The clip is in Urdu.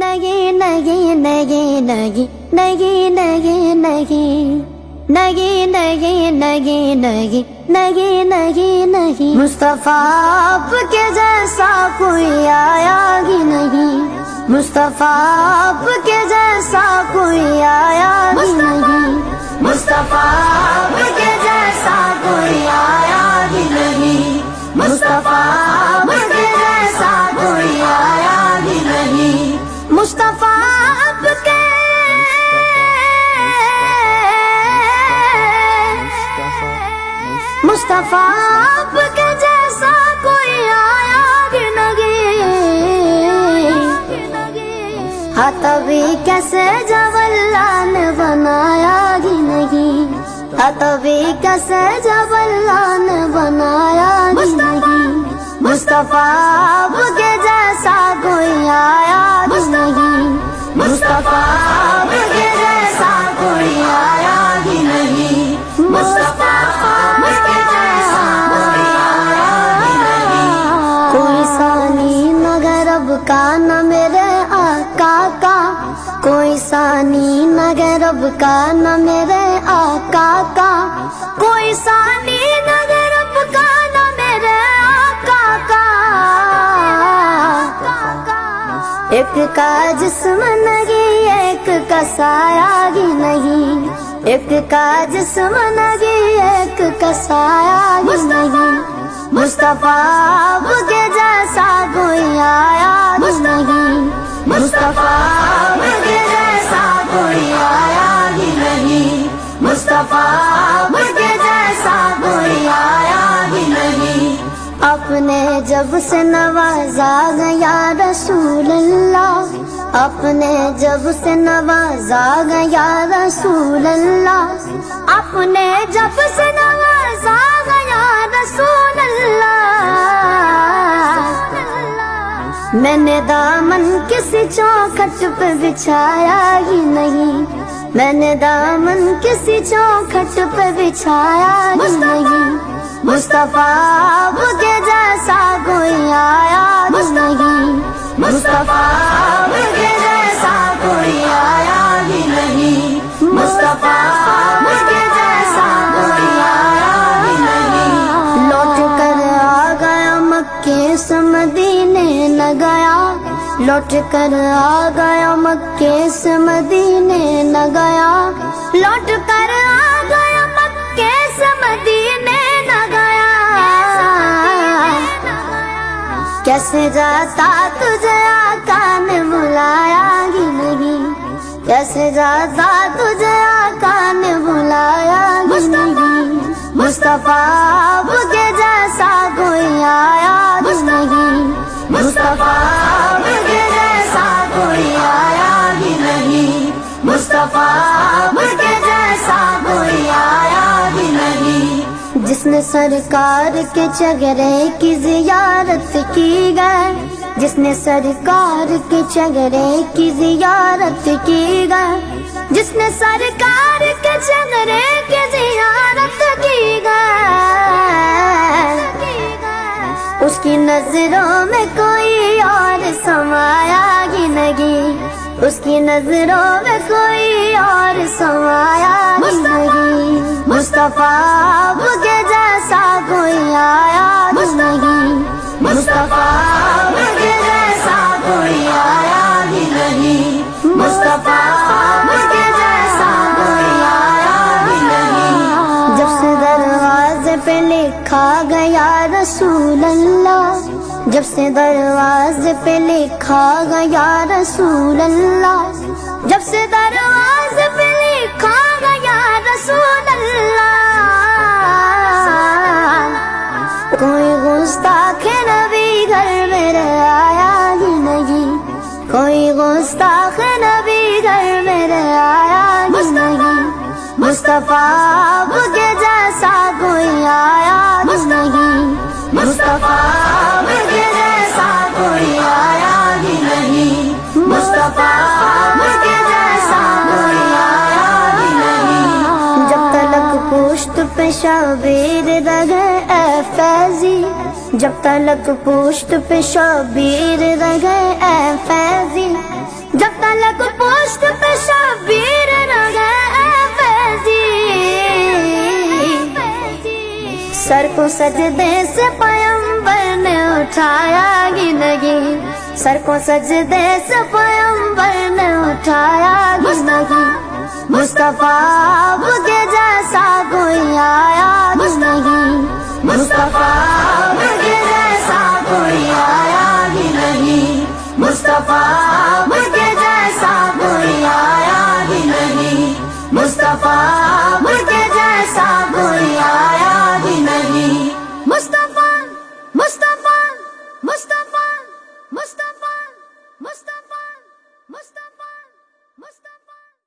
نہیں نہیں نہیں نہیں نہیں نہیں نہیں نہیں نہیں نہیں نہیں نہیں نہیں نہیں مصطفیٰ آپ کے جیسا کوئی آیا ہی نہیں، مصطفیٰ آپ کے جیسا کوئی آیا ہی نہیں، مصطفیٰ آپ کے جیسا کوئی آیا ہی نہیں، مصطفیٰ آپ کے جیسا کوئی آیا ہی نہیں، مصطفیٰ آپ کے مصطفیٰ آپ کے جیسا کوئی آیا ہی نہیں، ہاں تبھی کیسے جب اللہ نے بنایا ہی نہیں، ہاں تبھی کیسے جب اللہ نے بنایا ہی نہیں، مصطفیٰ آپ کے جیسا کوئی آیا ہی نہیں، مصطفیٰ آپ کے جیسا کوئی آیا ہی نہیں، مصطفیٰ آپ کے جیسا کوئی آیا ہی نہیں، کوئی ثانی نہ غرب کا نہ میرے آقا کا، کوئی ثانی نہ غرب کا نہ میرے آقا کا، کوئی ثانی نہ غرب کا نہ میرے آقا کا، ایک کا جسم نہیں ایک کا سایہ ہی نہیں، ایک کا جسم نہیں ایک کا سایہ ہی نہیں، مصطفیٰ آپ کے جیسا کوئی آیا ہی نہیں، مصطفیٰ آپ کے جیسا کوئی آیا ہی نہیں، مصطفیٰ آپ کے جیسا کوئی آیا ہی نہیں، اپنے جب سے نوازا گیا رسول اللہ، اپنے جب سے نوازا گیا رسول اللہ، اپنے جب سے نوازا گیا رسول اللہ، میں نے دامن کسی چوکھٹ پہ بچھایا ہی نہیں، میں نے دامن کسی چوکھٹ پہ بچھایا ہی نہیں، مصطفیٰ آپ کے جیسا کوئی آیا ہی نہیں، مصطفیٰ آپ کے جیسا کوئی آیا ہی نہیں، مصطفیٰ آپ کے جیسا کوئی آیا ہی نہیں، لوٹ کر آ گیا مکے سے مدینے نہ گیا، لوٹ کر آ گیا مکے سے مدینے نہ گیا، لوٹ کر آ گیا مکے سے مدینے نہ گیا، کیسے جاتا تجھے آقا نے بلایا ہی نہیں، کیسے جاتا تجھے آقا نے بلایا ہی نہیں، مصطفیٰ آپ کے جیسا کوئی آیا ہی نہیں، مصطفیٰ آپ کے جیسا کوئی آیا ہی نہیں، مصطفیٰ آپ کے جیسا کوئی آیا ہی نہیں، جس نے سرکار کے چگرے کی زیارت کی گئے، جس نے سرکار کے چگرے کی زیارت کی گئے، جس نے سرکار کے چگرے کی زیارت کی گئے، اس کی نظروں میں کوئی اور سمایا ہی نہیں، اس کی نظروں میں کوئی اور سمایا ہی نہیں، مصطفیٰ آپ کے جیسا کوئی آیا ہی نہیں، مصطفیٰ آپ کے جیسا کوئی آیا ہی نہیں، مصطفیٰ آپ کے جیسا کوئی آیا ہی نہیں، جب سے دروازے پہ لکھا گیا رسول اللہ، جب سے دروازے پہ لکھا گیا رسول اللہ، جب سے دروازے پہ لکھا گیا رسول اللہ، کوئی گستاخ نبی گھر میرے آیا ہی نہیں، کوئی گستاخ نبی گھر میرے آیا ہی نہیں، مصطفیٰ آپ کے جیسا کوئی آیا ہی نہیں، مصطفیٰ آپ کے جیسا کوئی آیا ہی نہیں، مصطفیٰ آپ کے جیسا کوئی آیا ہی نہیں، جب تلک پشت پہ شبیر رہے اے فیضی، جب تلک پشت پہ شبیر رہے اے فیضی، کو سجدے سے پیغمبر نے اٹھایا ہی نہیں، سر کو سجدے سے پیغمبر نے اٹھایا ہی نہیں، مصطفیٰ آپ کے جیسا کوئی آیا ہی نہیں، مصطفیٰ آپ کے جیسا کوئی آیا ہی نہیں، مصطفیٰ آپ کے